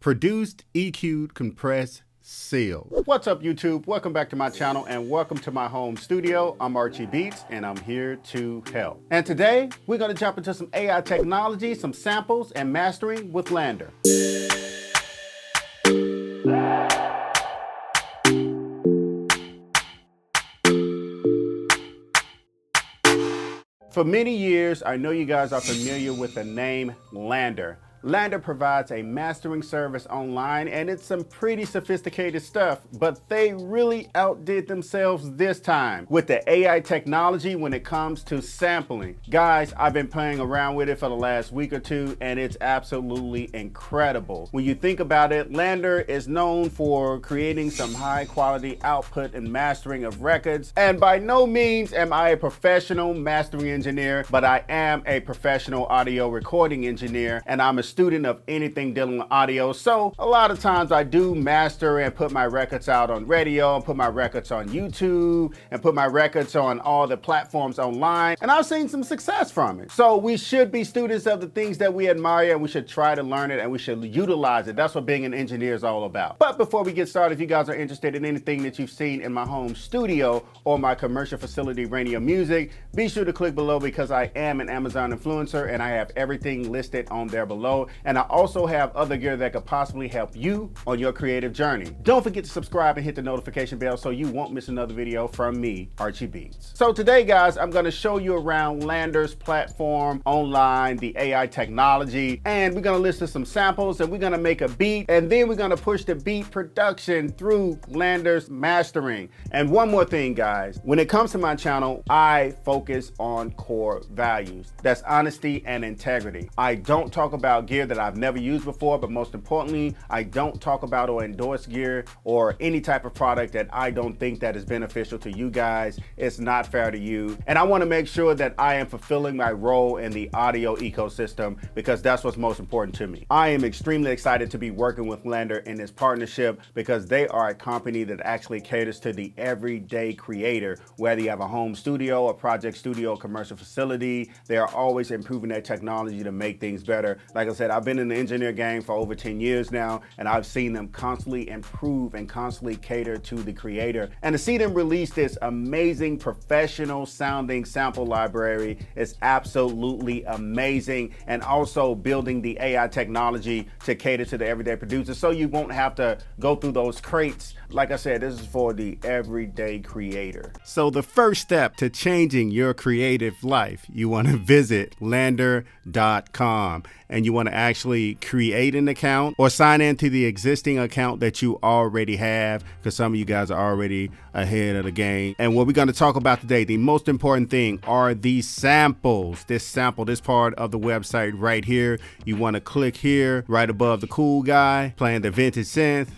produced, EQ'd, compressed, sealed. What's up, YouTube? Welcome back to my channel and welcome to my home studio. I'm Archie Beatz and I'm here to help. And today we're going to jump into some AI technology, some samples and mastering with LANDR. For many years, I know you guys are familiar with the name LANDR. LANDR provides a mastering service online, and it's some pretty sophisticated stuff, but they really outdid themselves this time with the AI technology when it comes to sampling. Guys, I've been playing around with it for the last week or two, and it's absolutely incredible. When you think about it, LANDR is known for creating some high quality output and mastering of records, and by no means am I a professional mastering engineer, but I am a professional audio recording engineer, and I'm a student of anything dealing with audio. So a lot of times I do master and put my records out on radio, and put my records on YouTube, and put my records on all the platforms online, and I've seen some success from it. So we should be students of the things that we admire, and we should try to learn it, and we should utilize it. That's what being an engineer is all about. But before we get started, if you guys are interested in anything that you've seen in my home studio or my commercial facility, Raenio Music, be sure to click below because I am an Amazon influencer and I have everything listed on there below. And I also have other gear that could possibly help you on your creative journey. Don't forget to subscribe and hit the notification bell so you won't miss another video from me, Archie Beatz. So today, guys, I'm going to show you around LANDR's platform online, the AI technology, and we're going to listen to some samples, and we're going to make a beat, and then we're going to push the beat production through LANDR's mastering. And one more thing, guys, when it comes to my channel, I focus on core values. That's honesty and integrity. I don't talk about gear that I've never used before, but most importantly, I don't talk about or endorse gear or any type of product that I don't think that is beneficial to you guys. It's not fair to you. And I want to make sure that I am fulfilling my role in the audio ecosystem because that's what's most important to me. I am extremely excited to be working with LANDR in this partnership because they are a company that actually caters to the everyday creator. Whether you have a home studio, a project studio, a commercial facility, they are always improving their technology to make things better. Like I said, I've been in the engineer game for over 10 years now, and I've seen them constantly improve and constantly cater to the creator. And to see them release this amazing professional sounding sample library is absolutely amazing. And also building the AI technology to cater to the everyday producer so you won't have to go through those crates. Like I said, this is for the everyday creator. So the first step to changing your creative life, you want to visit LANDR.com. and you want to actually create an account or sign into the existing account that you already have, because some of you guys are already ahead of the game. And what we're going to talk about today, the most important thing are these samples. This part of the website right here. You want to click here right above the cool guy playing the vintage synth.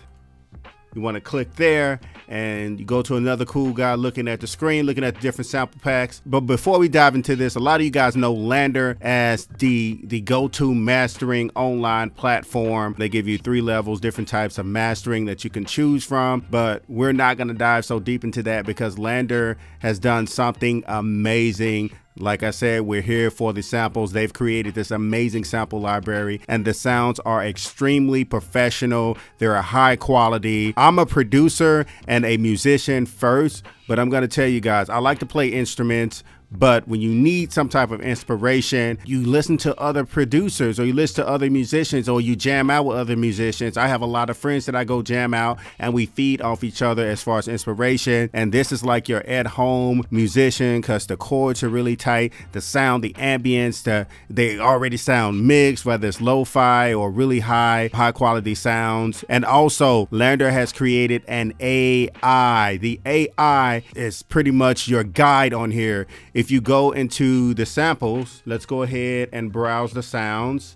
You want to click there and you go to another cool guy looking at the screen, looking at the different sample packs. But before we dive into this, a lot of you guys know LANDR as the go-to mastering online platform. They give you 3 levels, different types of mastering that you can choose from. But we're not going to dive so deep into that because LANDR has done something amazing. Like I said, we're here for the samples. They've created this amazing sample library and the sounds are extremely professional. They're a high quality. I'm a producer and a musician first, but I'm going to tell you guys, I like to play instruments. But when you need some type of inspiration, you listen to other producers or you listen to other musicians or you jam out with other musicians. I have a lot of friends that I go jam out and we feed off each other as far as inspiration. And this is like your at-home musician because the chords are really tight. The sound, the ambience, they already sound mixed, whether it's lo-fi or really high quality sounds. And also LANDR has created an AI. The AI is pretty much your guide on here. If you go into the samples, let's go ahead and browse the sounds.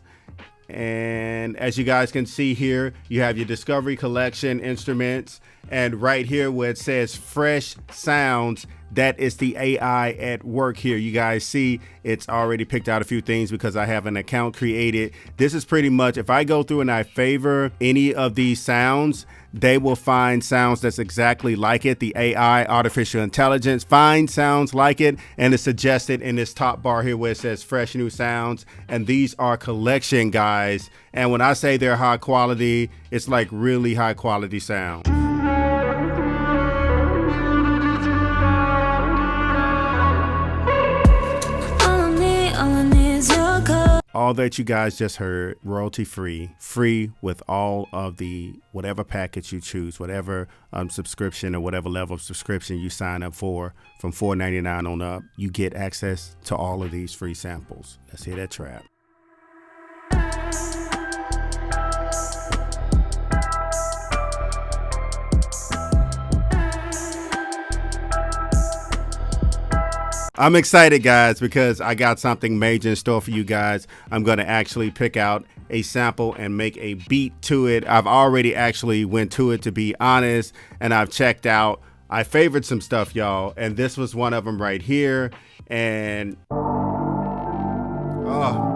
And as you guys can see here, you have your discovery collection instruments. And right here where it says fresh sounds, that is the AI at work here. You guys see it's already picked out a few things because I have an account created. This is pretty much, if I go through and I favor any of these sounds, they will find sounds that's exactly like it. The AI, artificial intelligence, finds sounds like it, and it's suggested in this top bar here where it says fresh new sounds. And these are collection, guys. And when I say they're high quality, it's like really high quality sound. All that you guys just heard, royalty free, free with all of the whatever package you choose, whatever subscription or whatever level of subscription you sign up for, from $4.99 on up, you get access to all of these free samples. Let's hear that trap. I'm excited, guys, because I got something major in store for you guys. I'm going to actually pick out a sample and make a beat to it. I've already actually went to it, to be honest, and I've checked out. I favored some stuff, y'all, and this was one of them right here. And oh,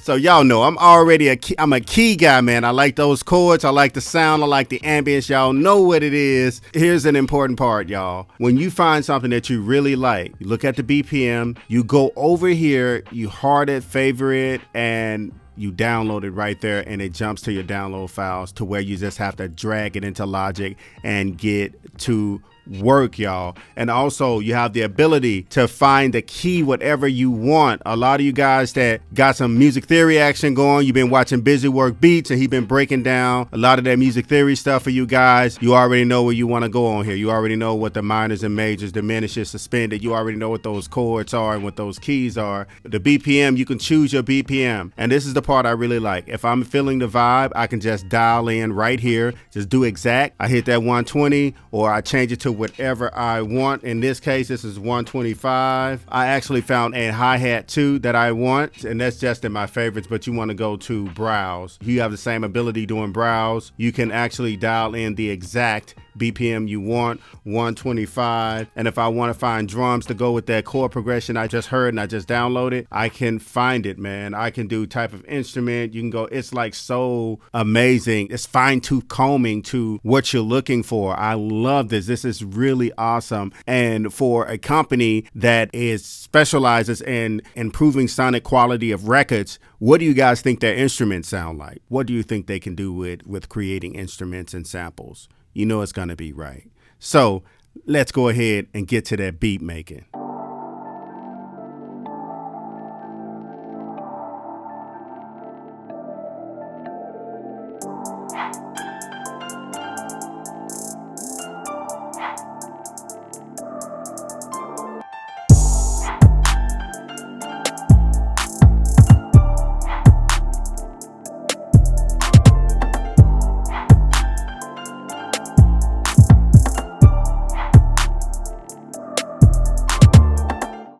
so y'all know I'm already I'm a key guy, man. I like those chords. I like the sound. I like the ambience. Y'all know what it is. Here's an important part, y'all. When you find something that you really like, you look at the BPM, you go over here, you hard it, favor it, and you download it right there, and it jumps to your download files to where you just have to drag it into Logic and get to work, y'all. And also you have the ability to find the key whatever you want. A lot of you guys that got some music theory action going, you've been watching Busy Work Beats, and he's been breaking down a lot of that music theory stuff for you guys. You already know where you want to go on here. You already know what the minors and majors, diminishes, suspended. You already know what those chords are and what those keys are. The BPM, you can choose your BPM, and this is the part I really like. If I'm feeling the vibe, I can just dial in right here, just do exact. I hit that 120, or I change it to whatever I want. In this case, this is 125. I actually found a hi-hat too that I want, and that's just in my favorites, but you want to go to browse. You have the same ability doing browse. You can actually dial in the exact BPM you want, 125. And if I want to find drums to go with that chord progression I just heard and I just downloaded, I can find it, man. I can do type of instrument. You can go, it's like so amazing. It's fine-tooth combing to what you're looking for. I love this. This is really awesome. And for a company that specializes in improving sonic quality of records, what do you guys think their instruments sound like? What do you think they can do with creating instruments and samples? You know it's going to be right. So let's go ahead and get to that beat making.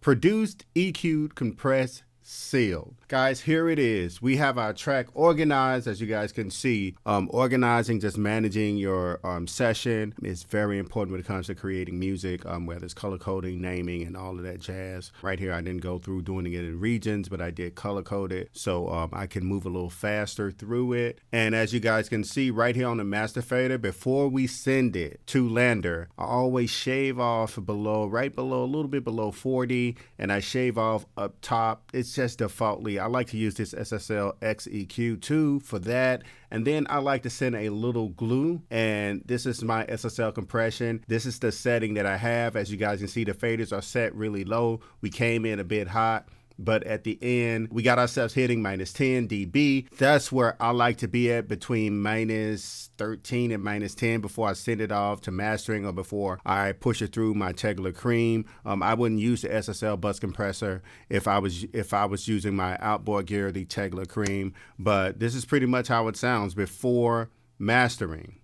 Produced, EQ'd, compressed, sealed. Guys, here it is. We have our track organized, as you guys can see. Organizing, just managing your session is very important when it comes to creating music, whether it's color coding, naming, and all of that jazz. Right here, I didn't go through doing it in regions, but I did color code it, so I can move a little faster through it. And as you guys can see right here on the master fader, before we send it to LANDR, I always shave off below, right below, a little bit below 40, and I shave off up top. It's just defaultly. I like to use this SSL XEQ2 for that. And then I like to send a little glue, and this is my SSL compression. This is the setting that I have. As you guys can see, the faders are set really low. We came in a bit hot, but at the end, we got ourselves hitting minus 10 dB. That's where I like to be at, between minus 13 and minus 10 before I send it off to mastering, or before I push it through my Tegla Cream. I wouldn't use the SSL bus compressor if I was using my outboard gear, the Tegla Cream. But this is pretty much how it sounds before mastering.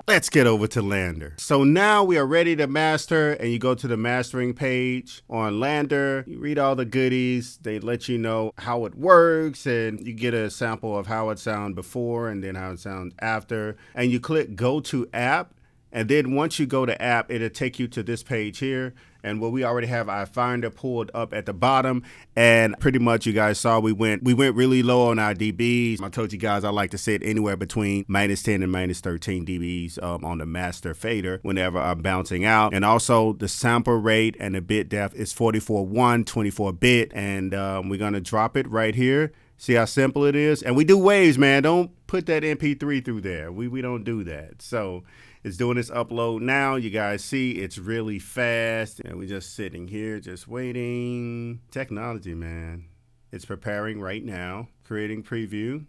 Let's get over to LANDR. So now we are ready to master, and you go to the mastering page on LANDR. You read all the goodies. They let you know how it works, and you get a sample of how it sounds before and then how it sounds after. And you click go to app. And then once you go to app, it'll take you to this page here. And what we already have our Finder pulled up at the bottom. And pretty much you guys saw we went really low on our dBs. I told you guys I like to sit anywhere between -10 and -13 dBs on the master fader whenever I'm bouncing out. And also the sample rate and the bit depth is 44.1, 24-bit. And we're going to drop it right here. See how simple it is? And we do waves, man. Don't put that MP3 through there. We don't do that. So it's doing this upload now. You guys see it's really fast. And we're just sitting here, just waiting. Technology, man. It's preparing right now. Creating preview.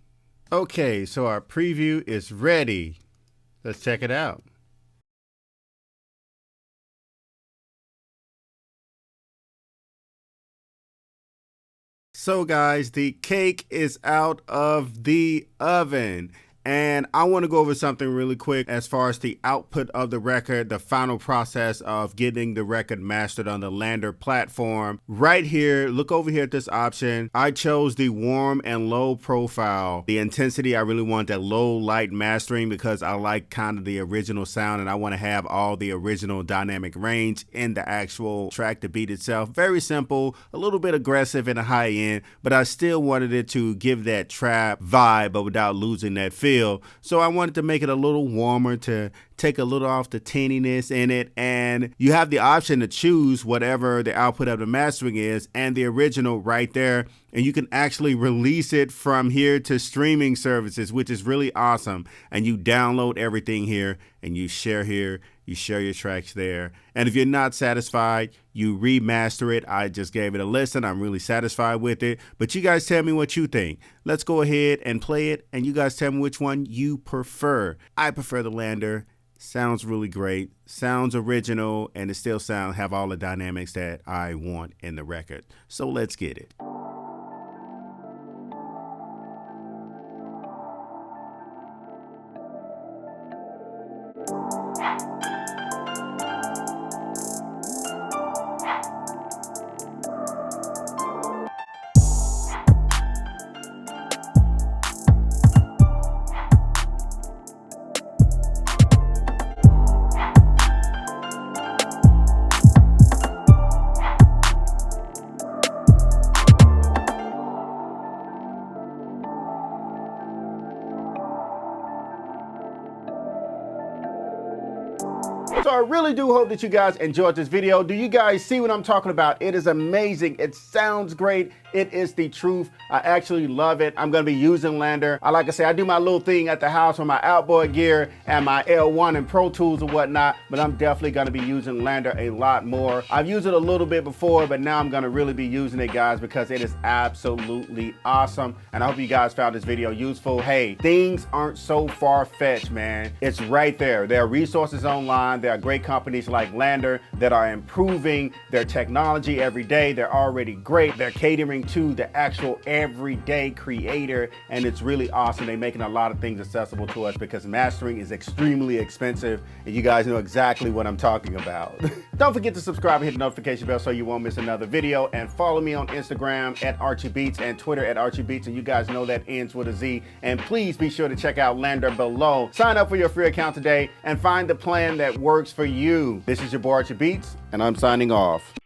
Okay, so our preview is ready. Let's check it out. So guys, the cake is out of the oven. And I want to go over something really quick as far as the output of the record, the final process of getting the record mastered on the LANDR platform. Right here, look over here at this option. I chose the warm and low profile. The intensity, I really want that low light mastering because I like kind of the original sound and I want to have all the original dynamic range in the actual track, the beat itself. Very simple, a little bit aggressive in the high end, but I still wanted it to give that trap vibe, but without losing that feel. So I wanted to make it a little warmer, to take a little off the tinniness in it. And you have the option to choose whatever the output of the mastering is and the original right there. And you can actually release it from here to streaming services, which is really awesome. And you download everything here and you share here. You share your tracks there. And if you're not satisfied, you remaster it. I just gave it a listen. I'm really satisfied with it. But you guys tell me what you think. Let's go ahead and play it. And you guys tell me which one you prefer. I prefer the LANDR. Sounds really great. Sounds original. And it still have all the dynamics that I want in the record. So let's get it. So I really do hope that you guys enjoyed this video. Do you guys see what I'm talking about? It is amazing. It sounds great. It is the truth. I actually love it. I'm going to be using LANDR. Like I say, I do my little thing at the house with my outboard gear and my L1 and Pro Tools and whatnot, but I'm definitely going to be using LANDR a lot more. I've used it a little bit before, but now I'm going to really be using it, guys, because it is absolutely awesome. And I hope you guys found this video useful. Hey, things aren't so far-fetched, man. It's right there. There are resources online. There are great companies like LANDR that are improving their technology every day. They're already great. They're catering to the actual everyday creator, and it's really awesome. They're making a lot of things accessible to us because mastering is extremely expensive, and you guys know exactly what I'm talking about. Don't forget to subscribe and hit the notification bell so you won't miss another video, and follow me on Instagram at Archie Beatz and Twitter at Archie Beatz, and you guys know that ends with a Z. And please be sure to check out LANDR below. Sign up for your free account today and find the plan that works for you. This is your boy Archie Beatz, and I'm signing off.